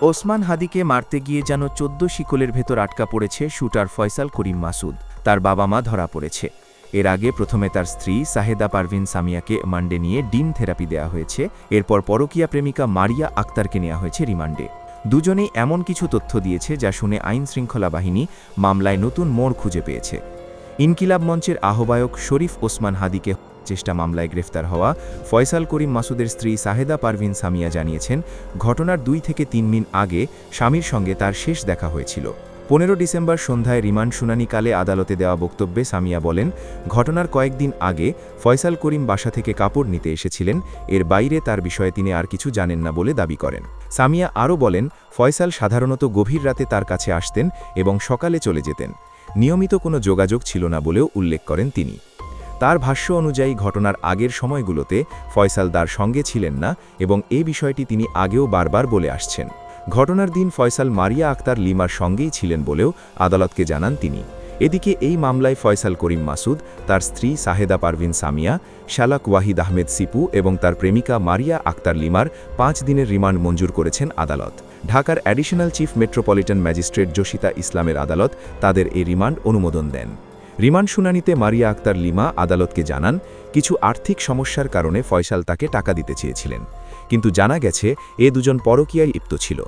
ওসমান হাদিকে মারতে গিয়ে যেন ১৪ শিকলের ভেতর আটকা পড়েছে শুটার ফয়সাল করিম মাসুদ। তার বাবা মা ধরা পড়েছে। এর আগে প্রথমে তার স্ত্রী সাহেদা পারভিন সামিয়াকে মান্ডে নিয়ে ডিম থেরাপি দেওয়া হয়েছে। এরপর পরকীয়া প্রেমিকা মারিয়া আক্তারকে নেওয়া হয়েছে রিমান্ডে। দুজনেই এমন কিছু তথ্য দিয়েছে যা শুনে আইন শৃঙ্খলা বাহিনী মামলায় নতুন মোড় খুঁজে পেয়েছে। ইনকিলাব মঞ্চের আহ্বায়ক শরীফ ওসমান হাদিকে চেষ্টা মামলায় গ্রেফতার হওয়া ফয়সাল করিম মাসুদের স্ত্রী সাহেদা পারভিন সামিয়া জানিয়েছেন, ঘটনার 2 থেকে 3 দিন আগে স্বামীর সঙ্গে তার শেষ দেখা হয়েছিল। 15 ডিসেম্বর সন্ধ্যায় রিমান্ড শুনানিকালে আদালতে দেওয়া বক্তব্যে সামিয়া বলেন, ঘটনার কয়েকদিন আগে ফয়সাল করিম বাসা থেকে কাপড় নিতে এসেছিলেন। এর বাইরে তার বিষয়ে তিনি আর কিছু জানেন না বলে দাবি করেন। সামিয়া আরও বলেন, ফয়সাল সাধারণত গভীর রাতে তার কাছে আসতেন এবং সকালে চলে যেতেন। নিয়মিত কোনো যোগাযোগ ছিল না বলেও উল্লেখ করেন তিনি। তার ভাষ্য অনুযায়ী ঘটনার আগের সময়গুলোতে ফয়সাল তার সঙ্গে ছিলেন না এবং এই বিষয়টি তিনি আগেও বারবার বলে আসছেন। ঘটনার দিন ফয়সাল মারিয়া আক্তার লিমার সঙ্গেই ছিলেন বলেও আদালতকে জানান তিনি। এদিকে এই মামলায় ফয়সাল করিম মাসুদ, তার স্ত্রী সাহেদা পারভিন সামিয়া, শালাক ওয়াহিদ আহমেদ সিপু এবং তার প্রেমিকা মারিয়া আক্তার লিমার 5 দিনের রিমান্ড মঞ্জুর করেছেন আদালত। ঢাকার অ্যাডিশনাল চিফ মেট্রোপলিটন ম্যাজিস্ট্রেট জসিতা ইসলামের আদালত তাদের এই রিমান্ড অনুমোদন দেন। রিমান্ড শুনানিতে মারিয়া আক্তার লিমা আদালতকে জানান, কিছু আর্থিক সমস্যার কারণে ফয়সাল তাকে টাকা দিতে চেয়েছিলেন, কিন্তু জানা গেছে দুজন পরকীয়ায় লিপ্ত ছিল।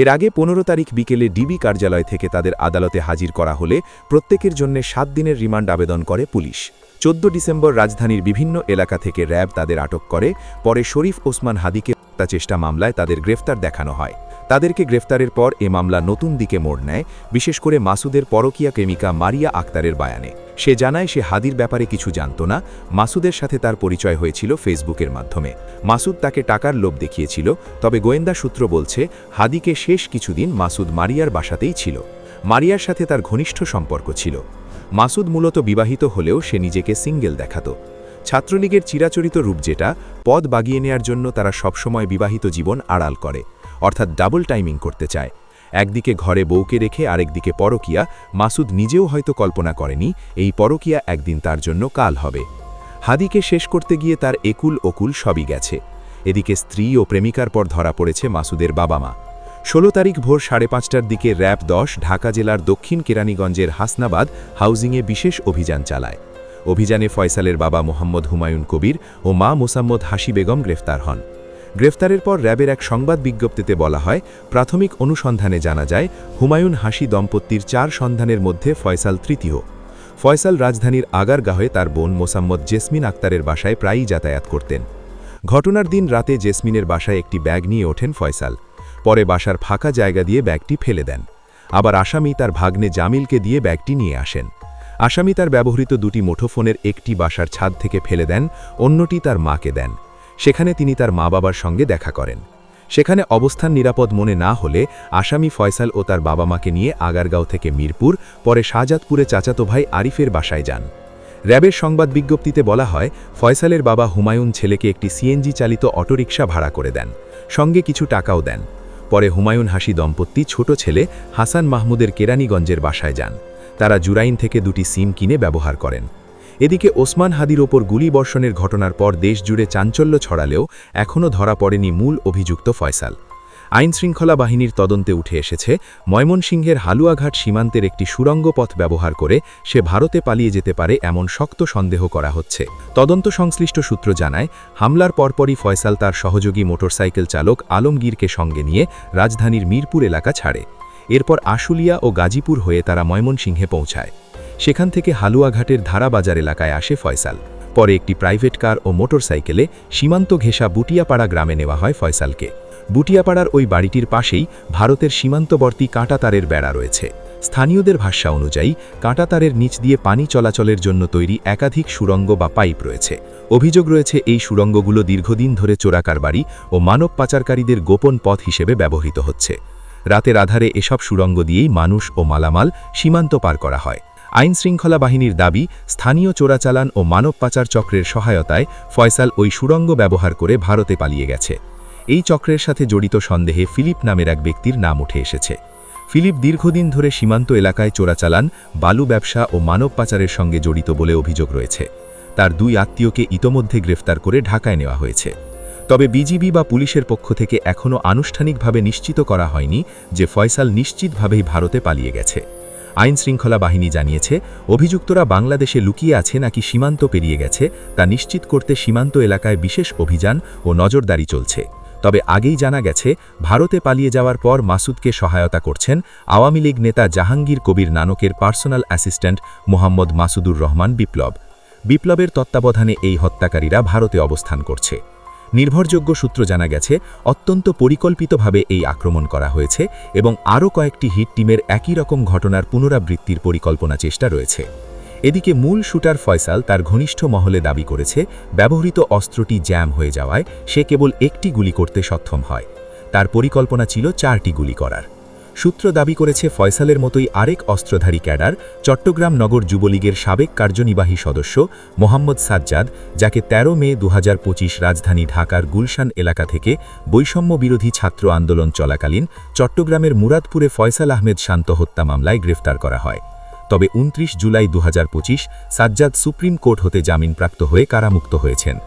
এর আগে 15 তারিখ বিকেলে ডিবি কার্যালয় থেকে তাদের আদালতে হাজির করা হলে প্রত্যেকের জন্য 7 দিনের রিমান্ড আবেদন করে পুলিশ। 14 ডিসেম্বর রাজধানীর বিভিন্ন এলাকা থেকে র্যাব তাদের আটক করে। পরে শরীফ ওসমান হাদিকে হত্যা চেষ্টা মামলায় তাদের গ্রেফতার দেখানো হয়। তাদেরকে গ্রেফতারের পর এ মামলা নতুন দিকে মোড় নেয়, বিশেষ করে মাসুদের পরকীয়া প্রেমিকা মারিয়া আক্তারের বয়ানে। সে জানায় সে হাদির ব্যাপারে কিছু জানত না। মাসুদের সাথে তার পরিচয় হয়েছিল ফেসবুকের মাধ্যমে। মাসুদ তাকে টাকার লোভ দেখিয়েছিল। তবে গোয়েন্দা সূত্র বলছে, হাদিকে শেষ কিছুদিন মাসুদ মারিয়ার বাসাতেই ছিল। মারিয়ার সাথে তার ঘনিষ্ঠ সম্পর্ক ছিল। মাসুদ মূলত বিবাহিত হলেও সে নিজেকে সিঙ্গেল দেখাত। ছাত্রলীগের চিরাচরিত রূপ যেটা, পদ বাগিয়ে নেয়ার জন্য তারা সবসময় বিবাহিত জীবন আড়াল করে, অর্থাৎ ডাবল টাইমিং করতে চায়। একদিকে ঘরে বউকে রেখে আরেকদিকে পরকীয়া। মাসুদ নিজেও হয়তো কল্পনা করেনি এই পরকীয়া একদিন তার জন্য কাল হবে। হাদিকে শেষ করতে গিয়ে তার একুল ওকুল সবই গেছে। এদিকে স্ত্রী ও প্রেমিকার পর ধরা পড়েছে মাসুদের বাবা মা। 16 তারিখ ভোর 5:30টার দিকে র্যাব 10 ঢাকা জেলার দক্ষিণ কেরানীগঞ্জের হাসনাবাদ হাউজিংয়ে বিশেষ অভিযান চালায়। অভিযানে ফয়সালের বাবা মোহাম্মদ হুমায়ুন কবির ও মা মোসাম্মদ হাসি বেগম গ্রেফতার হন। গ্রেফতারের পর র্যাবের এক সংবাদ বিজ্ঞপ্তিতে বলা হয়, প্রাথমিক অনুসন্ধানে জানা যায় হুমায়ুন হাসি দম্পতির 4 সন্তানের মধ্যে ফয়সাল তৃতীয়। ফয়সাল রাজধানীর আগারগাঁয়ে তার বোন মোসাম্মদ জেসমিন আক্তারের বাসায় প্রায়ই যাতায়াত করতেন। ঘটনার দিন রাতে জেসমিনের বাসায় একটি ব্যাগ নিয়ে ওঠেন ফয়সাল। পরে বাসার ফাঁকা জায়গা দিয়ে ব্যাগটি ফেলে দেন। আবার আসামি তার ভাগ্নে জামিলকে দিয়ে ব্যাগটি নিয়ে আসেন। আসামি তার ব্যবহৃত 2টি মুঠোফোনের একটি বাসার ছাদ থেকে ফেলে দেন, অন্যটি তার মাকে দেন। সেখানে তিনি তার মা বাবার সঙ্গে দেখা করেন। সেখানে অবস্থান নিরাপদ মনে না হলে আসামি ফয়সাল ও তার বাবা মাকে নিয়ে আগারগাঁও থেকে মিরপুর, পরে শাহজাদপুরে চাচাতো ভাই আরিফের বাসায় যান। র্যাবের সংবাদ বিজ্ঞপ্তিতে বলা হয়, ফয়সালের বাবা হুমায়ুন ছেলেকে একটি সিএনজি চালিত অটোরিকশা ভাড়া করে দেন, সঙ্গে কিছু টাকাও দেন। পরে হুমায়ুন হাসি দম্পতি ছোট ছেলে হাসান মাহমুদের কেরানীগঞ্জের বাসায় যান। তারা জুরাইন থেকে 2টি সিম কিনে ব্যবহার করেন। এদিকে ওসমান হাদির ওপর গুলিবর্ষণের ঘটনার পর দেশজুড়ে চাঞ্চল্য ছড়ালেও এখনও ধরা পড়েনি মূল অভিযুক্ত ফয়সাল। আইনশৃঙ্খলা বাহিনীর তদন্তে উঠে এসেছে, ময়মনসিংহের হালুয়াঘাট সীমান্তের একটি সুড়ঙ্গ পথ ব্যবহার করে সে ভারতে পালিয়ে যেতে পারে এমন শক্ত সন্দেহ করা হচ্ছে। তদন্ত সংশ্লিষ্ট সূত্র জানায়, হামলার পরপরই ফয়সাল তার সহযোগী মোটরসাইকেল চালক আলমগীরকে সঙ্গে নিয়ে রাজধানীর মিরপুর এলাকা ছাড়ে। এরপর আশুলিয়া ও গাজীপুর হয়ে তারা ময়মনসিংহে পৌঁছায়। সেখান থেকে হালুয়াঘাটের ধারাবাজার এলাকায় আসে ফয়সাল। পরে একটি প্রাইভেট কার ও মোটরসাইকেলে সীমান্ত ঘেঁষা বুটিয়াপাড়া গ্রামে নেওয়া হয় ফয়সালকে। বুটিয়াপাড়ার ওই বাড়িটির পাশেই ভারতের সীমান্তবর্তী কাঁটাতারের বেড়া রয়েছে। স্থানীয়দের ভাষ্য অনুযায়ী কাঁটাতারের নিচ দিয়ে পানি চলাচলের জন্য তৈরি একাধিক সুড়ঙ্গ বা পাইপ রয়েছে। অভিযোগ রয়েছে এই সুড়ঙ্গগুলো দীর্ঘদিন ধরে চোরাকারবারি ও মানব পাচারকারীদের গোপন পথ হিসেবে ব্যবহৃত হচ্ছে। রাতের আধারে এসব সুড়ঙ্গ দিয়েই মানুষ ও মালামাল সীমান্ত পার করা হয়। আইনশৃঙ্খলা বাহিনীর দাবি, স্থানীয় চোরাচালান ও মানব পাচার চক্রের সহায়তায় ফয়সাল ওই সুড়ঙ্গ ব্যবহার করে ভারতে পালিয়ে গেছে। এই চক্রের সাথে জড়িত সন্দেহে ফিলিপ নামের এক ব্যক্তির নাম উঠে এসেছে। ফিলিপ দীর্ঘদিন ধরে সীমান্ত এলাকায় চোরাচালান, বালু ব্যবসা ও মানব পাচারের সঙ্গে জড়িত বলে অভিযোগ রয়েছে। তার 2 আত্মীয়কে ইতোমধ্যে গ্রেফতার করে ঢাকায় নেওয়া হয়েছে। তবে বিজিবি বা পুলিশের পক্ষ থেকে এখনও আনুষ্ঠানিকভাবে নিশ্চিত করা হয়নি যে ফয়সাল নিশ্চিতভাবেই ভারতে পালিয়ে গেছে। আইনশৃঙ্খলা বাহিনী জানিয়েছে, অভিযুক্তরা বাংলাদেশে লুকিয়ে আছে নাকি সীমান্ত পেরিয়ে গেছে তা নিশ্চিত করতে সীমান্ত এলাকায় বিশেষ অভিযান ও নজরদারি চলছে। তবে আগেই জানা গেছে, ভারতে পালিয়ে যাওয়ার পর মাসুদকে সহায়তা করছেন আওয়ামী লীগ নেতা জাহাঙ্গীর কবির নানকের পার্সোনাল অ্যাসিস্ট্যান্ট মোহাম্মদ মাসুদুর রহমান বিপ্লব। বিপ্লবের তত্ত্বাবধানে এই হত্যাকারীরা ভারতে অবস্থান করছে। নির্ভরযোগ্য সূত্র জানা গেছে, অত্যন্ত পরিকল্পিতভাবে এই আক্রমণ করা হয়েছে এবং আরও কয়েকটি হিট টিমের একই রকম ঘটনার পুনরাবৃত্তির পরিকল্পনা চেষ্টা রয়েছে। এদিকে মূল শুটার ফয়সাল তার ঘনিষ্ঠ মহলে দাবি করেছে, ব্যবহৃত অস্ত্রটি জ্যাম হয়ে যাওয়ায় সে কেবল একটি গুলি করতে সক্ষম হয়। তার পরিকল্পনা ছিল 4টি গুলি করার। সূত্র দাবি করেছে, ফয়সালের মতোই আরেক অস্ত্রধারী ক্যাডার, চট্টগ্রাম নগর যুবলীগের সাবেক কার্যনির্বাহী সদস্য মোহাম্মদ সাজ্জাদ, যাকে 13 মে 2025 রাজধানী ঢাকার গুলশান এলাকা থেকে বৈষম্য বিরোধী ছাত্র আন্দোলন চলাকালীন চট্টগ্রামের মুরাদপুরে ফয়সাল আহমেদ শান্ত হত্যা মামলায় গ্রেফতার করা হয়। তবে 29 জুলাই 2025 সাজ্জাদ সুপ্রিম কোর্ট হতে জামিনপ্রাপ্ত হয়ে কারামুক্ত হয়েছেন।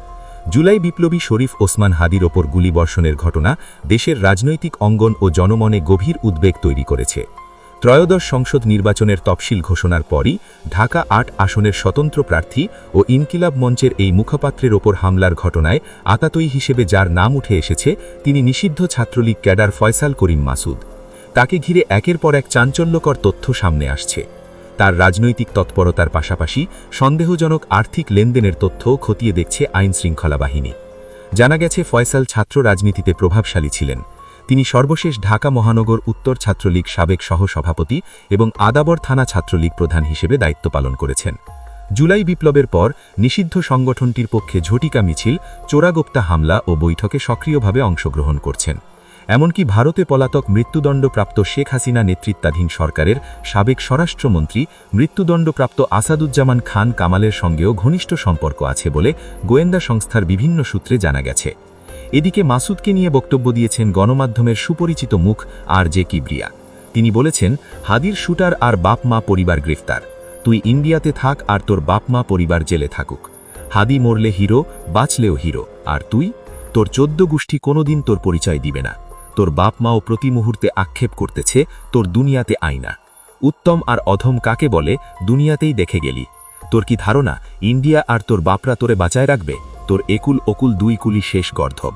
জুলাই বিপ্লবী শরীফ ওসমান হাদির ওপর গুলিবর্ষণের ঘটনা দেশের রাজনৈতিক অঙ্গন ও জনমনে গভীর উদ্বেগ তৈরি করেছে। ত্রয়োদশ সংসদ নির্বাচনের তফসিল ঘোষণার পরই ঢাকা 8 আসনের স্বতন্ত্র প্রার্থী ও ইনকিলাব মঞ্চের এই মুখপাত্রের ওপর হামলার ঘটনায় আতাতই হিসেবে যার নাম উঠে এসেছে, তিনি নিষিদ্ধ ছাত্রলীগ ক্যাডার ফয়সাল করিম মাসুদ। তাকে ঘিরে একের পর এক চাঞ্চল্যকর তথ্য সামনে আসছে। তার রাজনৈতিক তৎপরতার পাশাপাশি সন্দেহজনক আর্থিক লেনদেনের তথ্যও খতিয়ে দেখছে আইনশৃঙ্খলা বাহিনী। জানা গেছে, ফয়সাল ছাত্র রাজনীতিতে প্রভাবশালী ছিলেন। তিনি সর্বশেষ ঢাকা মহানগর উত্তর ছাত্রলীগ সাবেক সহ-সভাপতি এবং আদাবর থানা ছাত্রলীগ প্রধান হিসেবে দায়িত্ব পালন করেছেন। জুলাই বিপ্লবের পর নিষিদ্ধ সংগঠনটির পক্ষে ঝটিকা মিছিল, চোরাগোপ্তা হামলা ও বৈঠকে সক্রিয়ভাবে অংশগ্রহণ করছেন। এমনকি ভারতে পলাতক মৃত্যুদণ্ডপ্রাপ্ত শেখ হাসিনা নেতৃত্বাধীন সরকারের সাবেক স্বরাষ্ট্রমন্ত্রী মৃত্যুদণ্ডপ্রাপ্ত আসাদুজ্জামান খান কামালের সঙ্গেও ঘনিষ্ঠ সম্পর্ক আছে বলে গোয়েন্দা সংস্থার বিভিন্ন সূত্রে জানা গেছে। এদিকে মাসুদকে নিয়ে বক্তব্য দিয়েছেন গণমাধ্যমের সুপরিচিত মুখ আর.জে. কিবরিয়া। তিনি বলেছেন, হাদির শুটার আর বাপ মা পরিবার গ্রেফতার। তুই ইন্ডিয়াতে থাক আর তোর বাপ মা পরিবার জেলে থাকুক। হাদি মরলে হিরো, বাঁচলেও হিরো। আর তুই, তোর 14 গোষ্ঠী কোনোদিন তোর পরিচয় দিবে না। তোর বাপ মাও প্রতি মুহূর্তে আক্ষেপ করতেছে, তোর দুনিয়াতে আইনা। উত্তম আর অধম কাকে বলে দুনিয়াতেই দেখে গেলি। তোর কি ধারণা ইন্ডিয়া আর তোর বাপরা তোরে বাঁচায় রাখবে? তোর একুল ওকুল 2 কুলি শেষ গর্ধব।